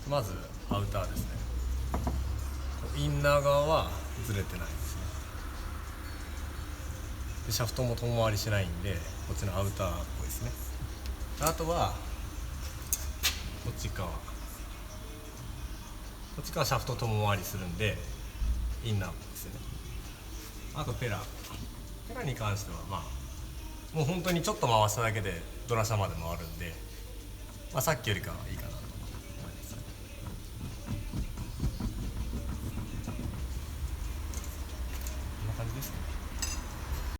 まずアウターですね。インナー側はずれてないですね。でシャフトも遠回りしないんで、こっちのアウターっぽいですね。あとはこっち側シャフト遠回りするんでインナーですよね。あとペラに関してはもう本当にちょっと回しただけでドラシャまで回るんで、さっきよりかはいいかな。